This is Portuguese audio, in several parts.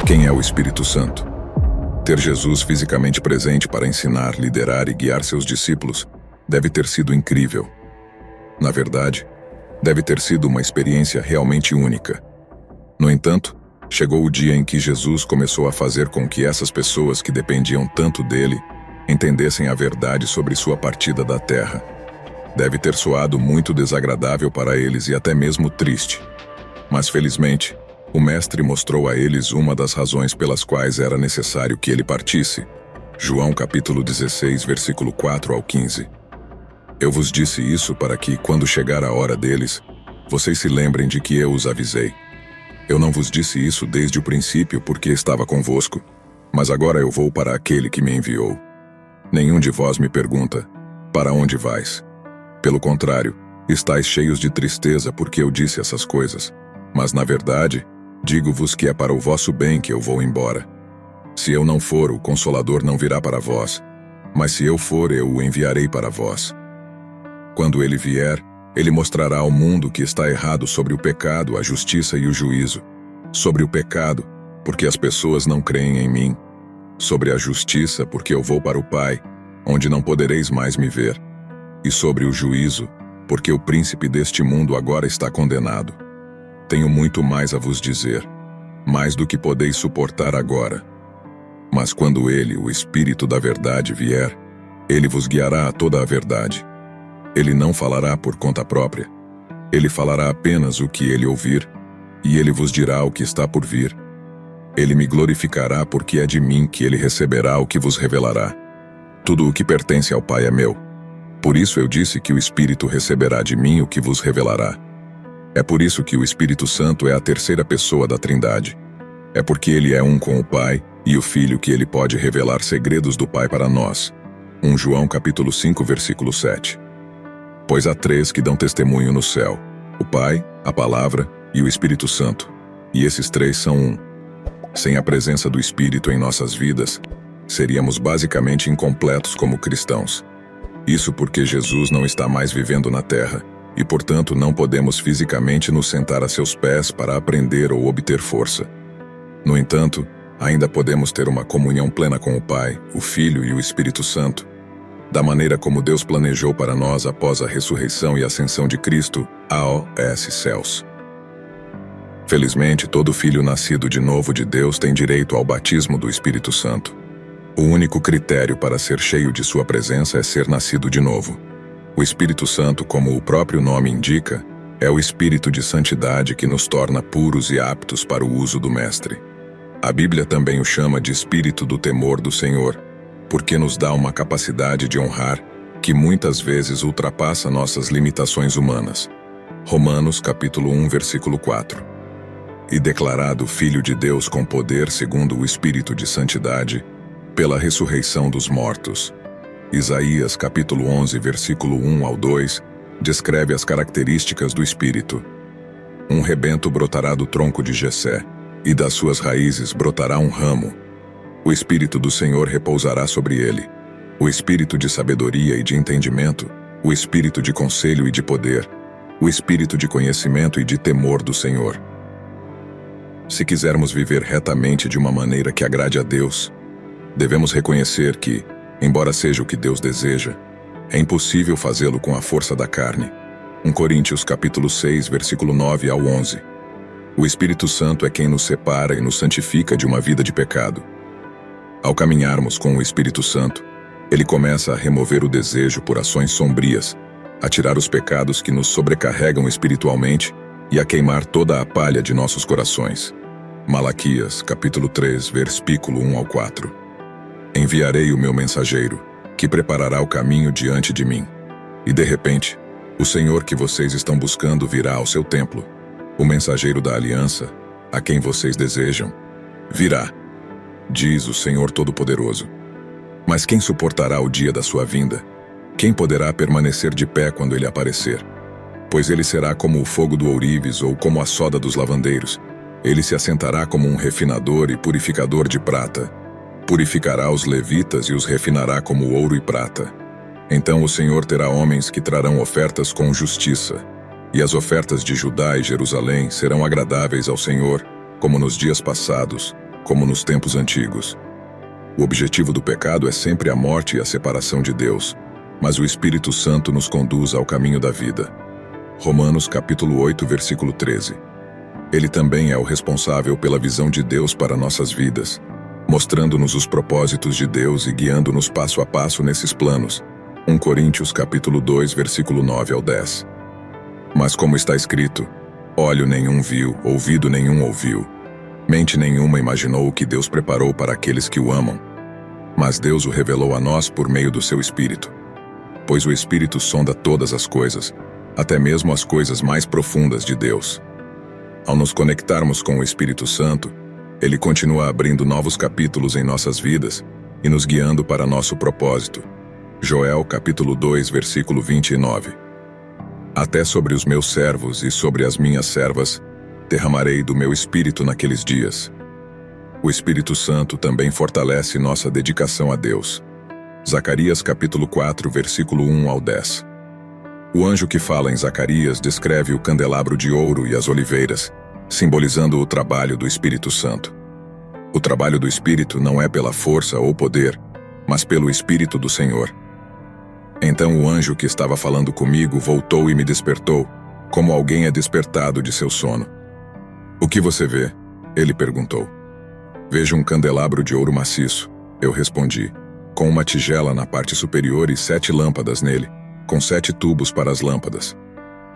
Quem é o Espírito Santo? Ter Jesus fisicamente presente para ensinar, liderar e guiar seus discípulos deve ter sido incrível. Na verdade, deve ter sido uma experiência realmente única. No entanto, chegou o dia em que Jesus começou a fazer com que essas pessoas que dependiam tanto dele entendessem a verdade sobre sua partida da terra. Deve ter soado muito desagradável para eles e até mesmo triste. Mas felizmente, o Mestre mostrou a eles uma das razões pelas quais era necessário que ele partisse. João capítulo 16, versículo 4 ao 15. Eu vos disse isso para que, quando chegar a hora deles, vocês se lembrem de que eu os avisei. Eu não vos disse isso desde o princípio porque estava convosco, mas agora eu vou para aquele que me enviou. Nenhum de vós me pergunta, para onde vais? Pelo contrário, estáis cheios de tristeza porque eu disse essas coisas. Mas na verdade, digo-vos que é para o vosso bem que eu vou embora. Se eu não for, o Consolador não virá para vós, mas se eu for, eu o enviarei para vós. Quando ele vier, ele mostrará ao mundo que está errado sobre o pecado, a justiça e o juízo. Sobre o pecado, porque as pessoas não creem em mim. Sobre a justiça, porque eu vou para o Pai, onde não podereis mais me ver. E sobre o juízo, porque o príncipe deste mundo agora está condenado. Tenho muito mais a vos dizer, mais do que podeis suportar agora. Mas quando ele, o Espírito da verdade, vier, ele vos guiará a toda a verdade. Ele não falará por conta própria. Ele falará apenas o que ele ouvir, e ele vos dirá o que está por vir. Ele me glorificará porque é de mim que ele receberá o que vos revelará. Tudo o que pertence ao Pai é meu. Por isso eu disse que o Espírito receberá de mim o que vos revelará. É por isso que o Espírito Santo é a terceira pessoa da Trindade. É porque ele é um com o Pai e o Filho que ele pode revelar segredos do Pai para nós. 1 João capítulo 5, versículo 7. Pois há três que dão testemunho no céu: o Pai, a Palavra e o Espírito Santo. E esses três são um. Sem a presença do Espírito em nossas vidas, seríamos basicamente incompletos como cristãos. Isso porque Jesus não está mais vivendo na terra, e portanto não podemos fisicamente nos sentar a seus pés para aprender ou obter força. No entanto, ainda podemos ter uma comunhão plena com o Pai, o Filho e o Espírito Santo, da maneira como Deus planejou para nós após a ressurreição e ascensão de Cristo aos céus. Felizmente, todo filho nascido de novo de Deus tem direito ao batismo do Espírito Santo. O único critério para ser cheio de sua presença é ser nascido de novo. O Espírito Santo, como o próprio nome indica, é o Espírito de santidade que nos torna puros e aptos para o uso do Mestre. A Bíblia também o chama de Espírito do temor do Senhor, porque nos dá uma capacidade de honrar que muitas vezes ultrapassa nossas limitações humanas. Romanos capítulo 1, versículo 4. E declarado Filho de Deus com poder segundo o Espírito de santidade, pela ressurreição dos mortos. Isaías capítulo 11, versículo 1 ao 2, descreve as características do Espírito. Um rebento brotará do tronco de Jessé, e das suas raízes brotará um ramo. O Espírito do Senhor repousará sobre ele. O Espírito de sabedoria e de entendimento, o Espírito de conselho e de poder, o Espírito de conhecimento e de temor do Senhor. Se quisermos viver retamente de uma maneira que agrade a Deus, devemos reconhecer que, embora seja o que Deus deseja, é impossível fazê-lo com a força da carne. 1 Coríntios capítulo 6, versículo 9 ao 11. O Espírito Santo é quem nos separa e nos santifica de uma vida de pecado. Ao caminharmos com o Espírito Santo, ele começa a remover o desejo por ações sombrias, a tirar os pecados que nos sobrecarregam espiritualmente e a queimar toda a palha de nossos corações. Malaquias capítulo 3, versículo 1 ao 4. Enviarei o meu mensageiro, que preparará o caminho diante de mim. E de repente, o Senhor que vocês estão buscando virá ao seu templo. O mensageiro da aliança, a quem vocês desejam, virá, diz o Senhor Todo-Poderoso. Mas quem suportará o dia da sua vinda? Quem poderá permanecer de pé quando ele aparecer? Pois ele será como o fogo do ourives ou como a soda dos lavandeiros. Ele se assentará como um refinador e purificador de prata. Purificará os levitas e os refinará como ouro e prata. Então o Senhor terá homens que trarão ofertas com justiça, e as ofertas de Judá e Jerusalém serão agradáveis ao Senhor, como nos dias passados, como nos tempos antigos. O objetivo do pecado é sempre a morte e a separação de Deus, mas o Espírito Santo nos conduz ao caminho da vida. Romanos capítulo 8, versículo 13. Ele também é o responsável pela visão de Deus para nossas vidas, mostrando-nos os propósitos de Deus e guiando-nos passo a passo nesses planos. 1 Coríntios capítulo 2, versículo 9 ao 10. Mas como está escrito, olho nenhum viu, ouvido nenhum ouviu, mente nenhuma imaginou o que Deus preparou para aqueles que o amam. Mas Deus o revelou a nós por meio do seu Espírito. Pois o Espírito sonda todas as coisas, até mesmo as coisas mais profundas de Deus. Ao nos conectarmos com o Espírito Santo, ele continua abrindo novos capítulos em nossas vidas e nos guiando para nosso propósito. Joel capítulo 2, versículo 29. Até sobre os meus servos e sobre as minhas servas derramarei do meu Espírito naqueles dias. O Espírito Santo também fortalece nossa dedicação a Deus. Zacarias capítulo 4, versículo 1 ao 10. O anjo que fala em Zacarias descreve o candelabro de ouro e as oliveiras, simbolizando o trabalho do Espírito Santo. O trabalho do Espírito não é pela força ou poder, mas pelo Espírito do Senhor. Então o anjo que estava falando comigo voltou e me despertou, como alguém é despertado de seu sono. O que você vê? Ele perguntou. Vejo um candelabro de ouro maciço, eu respondi, com uma tigela na parte superior e 7 lâmpadas nele, com 7 tubos para as lâmpadas.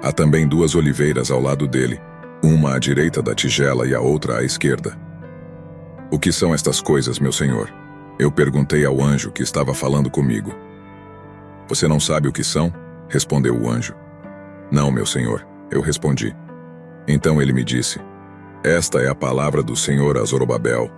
Há também 2 oliveiras ao lado dele, uma à direita da tigela e a outra à esquerda. O que são estas coisas, meu senhor? Eu perguntei ao anjo que estava falando comigo. Você não sabe o que são? Respondeu o anjo. Não, meu senhor, eu respondi. Então ele me disse, esta é a palavra do Senhor a Zorobabel.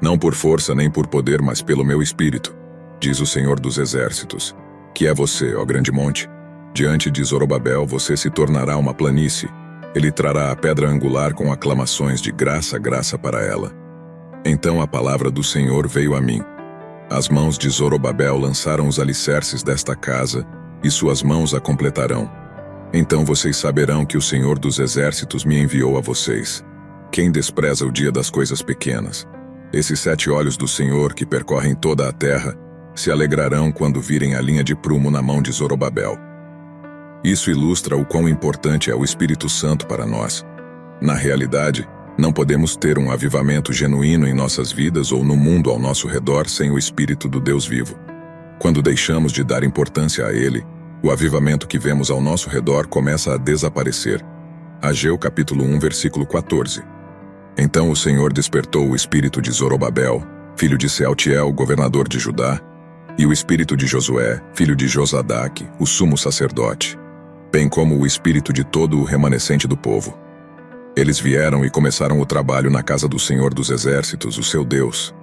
Não por força nem por poder, mas pelo meu espírito, diz o Senhor dos Exércitos, que é você, ó grande monte. Diante de Zorobabel você se tornará uma planície. Ele trará a pedra angular com aclamações de graça, graça para ela. Então a palavra do Senhor veio a mim. As mãos de Zorobabel lançaram os alicerces desta casa, e suas mãos a completarão. Então vocês saberão que o Senhor dos Exércitos me enviou a vocês. Quem despreza o dia das coisas pequenas? Esses 7 olhos do Senhor que percorrem toda a terra se alegrarão quando virem a linha de prumo na mão de Zorobabel. Isso ilustra o quão importante é o Espírito Santo para nós. Na realidade, não podemos ter um avivamento genuíno em nossas vidas ou no mundo ao nosso redor sem o Espírito do Deus vivo. Quando deixamos de dar importância a ele, o avivamento que vemos ao nosso redor começa a desaparecer. Ageu capítulo 1, versículo 14. Então o Senhor despertou o espírito de Zorobabel, filho de Sealtiel, governador de Judá, e o espírito de Josué, filho de Josadaque, o sumo sacerdote, bem como o espírito de todo o remanescente do povo. Eles vieram e começaram o trabalho na casa do Senhor dos Exércitos, o seu Deus.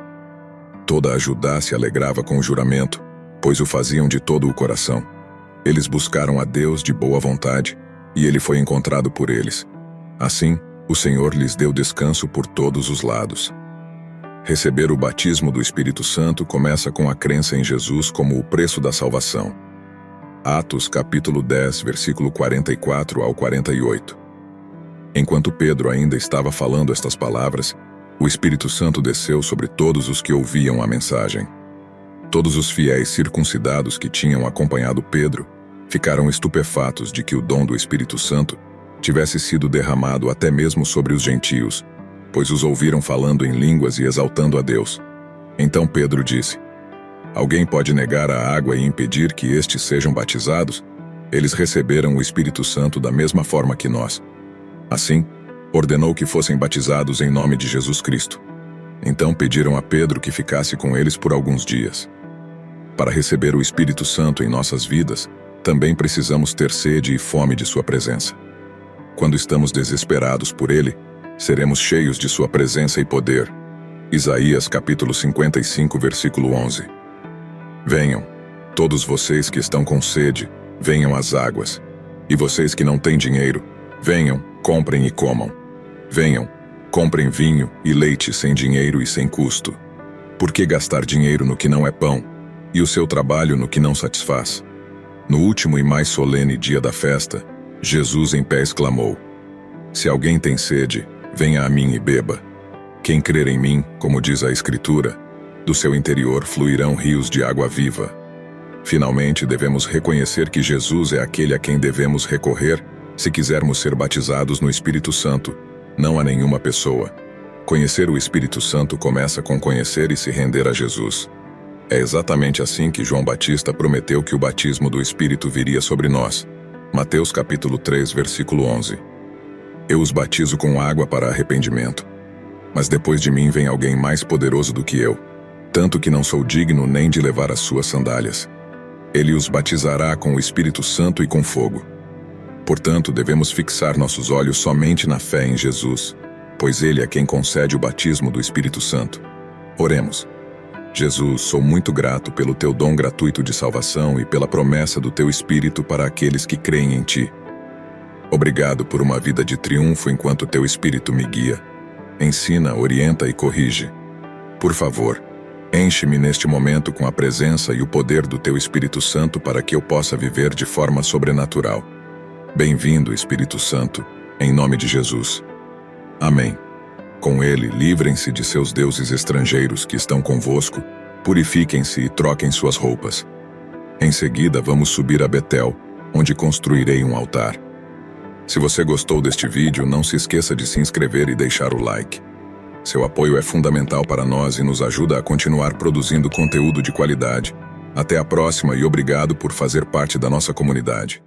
Toda a Judá se alegrava com o juramento, pois o faziam de todo o coração. Eles buscaram a Deus de boa vontade, e ele foi encontrado por eles. Assim, o Senhor lhes deu descanso por todos os lados. Receber o batismo do Espírito Santo começa com a crença em Jesus como o preço da salvação. Atos capítulo 10, versículo 44 ao 48. Enquanto Pedro ainda estava falando estas palavras, o Espírito Santo desceu sobre todos os que ouviam a mensagem. Todos os fiéis circuncidados que tinham acompanhado Pedro ficaram estupefatos de que o dom do Espírito Santo tivesse sido derramado até mesmo sobre os gentios, pois os ouviram falando em línguas e exaltando a Deus. Então Pedro disse, alguém pode negar a água e impedir que estes sejam batizados? Eles receberam o Espírito Santo da mesma forma que nós. Assim, ordenou que fossem batizados em nome de Jesus Cristo. Então pediram a Pedro que ficasse com eles por alguns dias. Para receber o Espírito Santo em nossas vidas, também precisamos ter sede e fome de sua presença. Quando estamos desesperados por ele, seremos cheios de sua presença e poder. Isaías capítulo 55, versículo 11. Venham, todos vocês que estão com sede, venham às águas. E vocês que não têm dinheiro, venham, comprem e comam. Venham, comprem vinho e leite sem dinheiro e sem custo. Por que gastar dinheiro no que não é pão, e o seu trabalho no que não satisfaz? No último e mais solene dia da festa, Jesus em pé exclamou, se alguém tem sede, venha a mim e beba. Quem crer em mim, como diz a Escritura, do seu interior fluirão rios de água viva. Finalmente, devemos reconhecer que Jesus é aquele a quem devemos recorrer se quisermos ser batizados no Espírito Santo, não a nenhuma pessoa. Conhecer o Espírito Santo começa com conhecer e se render a Jesus. É exatamente assim que João Batista prometeu que o batismo do Espírito viria sobre nós. Mateus capítulo 3, versículo 11. Eu os batizo com água para arrependimento. Mas depois de mim vem alguém mais poderoso do que eu, tanto que não sou digno nem de levar as suas sandálias. Ele os batizará com o Espírito Santo e com fogo. Portanto, devemos fixar nossos olhos somente na fé em Jesus, pois Ele é quem concede o batismo do Espírito Santo. Oremos. Jesus, sou muito grato pelo Teu dom gratuito de salvação e pela promessa do Teu Espírito para aqueles que creem em Ti. Obrigado por uma vida de triunfo enquanto Teu Espírito me guia. Ensina, orienta e corrige. Por favor, enche-me neste momento com a presença e o poder do Teu Espírito Santo para que eu possa viver de forma sobrenatural. Bem-vindo, Espírito Santo, em nome de Jesus. Amém. Com ele, livrem-se de seus deuses estrangeiros que estão convosco, purifiquem-se e troquem suas roupas. Em seguida, vamos subir a Betel, onde construirei um altar. Se você gostou deste vídeo, não se esqueça de se inscrever e deixar o like. Seu apoio é fundamental para nós e nos ajuda a continuar produzindo conteúdo de qualidade. Até a próxima e obrigado por fazer parte da nossa comunidade.